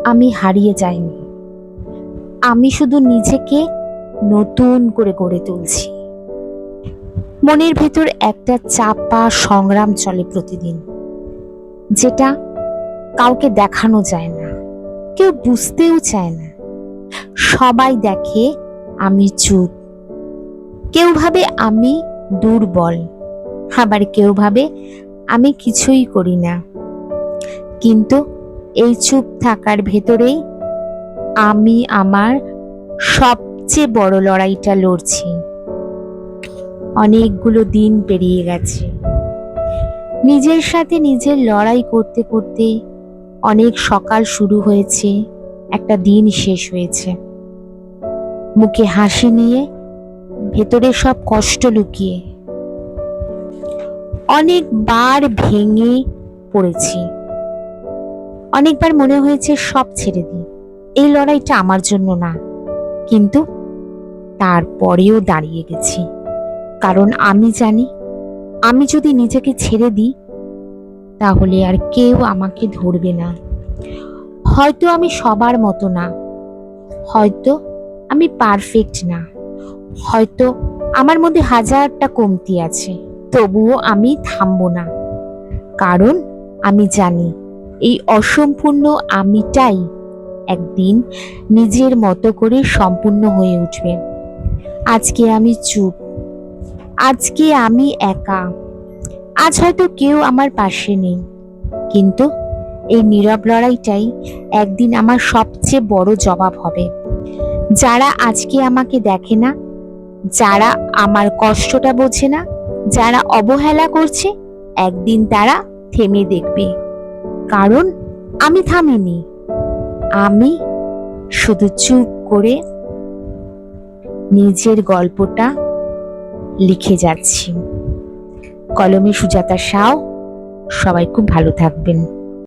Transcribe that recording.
আমি হারিয়ে যাইনি, আমি শুধু নিজেকে নতুন করে গড়ে তুলছি। মনের ভেতর একটা চাপা সংগ্রাম চলে প্রতিদিন, যেটা কাউকে দেখানো যায় না, কেউ বুঝতেও চায় না। সবাই দেখে আমি চুপ, কেউ ভাবে আমি দুর্বল, আবার কেউ ভাবে আমি কিছুই করি না। কিন্তু এই চুপ থাকার ভেতরেই আমি আমার সবচেয়ে বড় লড়াইটা লড়ছি। অনেকগুলো দিন পেরিয়ে গেছে নিজের সাথে নিজের লড়াই করতে করতে। অনেক সকাল শুরু হয়েছে, একটা দিন শেষ হয়েছে। মুখে হাসি নিয়ে, ভেতরে সব কষ্ট লুকিয়ে। অনেকবার ভেঙে পড়েছি, অনেকবার মনে হয়েছে সব ছেড়ে দিই, এই লড়াইটা আমার জন্য না। কিন্তু তারপরেও দাঁড়িয়ে গেছি, কারণ আমি জানি আমি যদি নিজেকে ছেড়ে দিই তাহলে আর কেউ আমাকে ধরবে না। হয়তো আমি সবার মতো না, হয়তো আমি পারফেক্ট না, হয়তো আমার মধ্যে হাজারটা কমতি আছে, তবুও আমি থামবো না। কারণ আমি জানি এই অসম্পূর্ণ আমিটাই একদিন নিজের মতো করে সম্পূর্ণ হয়ে উঠবে। আজকে আমি চুপ, আজকে আমি একা, আজ হয়তো কেউ আমার পাশে নেই, কিন্তু এই নীরব লড়াইটাই একদিন আমার সবচেয়ে বড় জবাব হবে। যারা আজকে আমাকে দেখে না, যারা আমার কষ্টটা বোঝে না, যারা অবহেলা করছে, একদিন তারা থেমে দেখবে। কারণ আমি থামিনি, আমি শুধু চুপ করে নিজের গল্পটা লিখে যাচ্ছি। কলমে সুজাতা সাউ। সবাই খুব ভালো থাকবেন।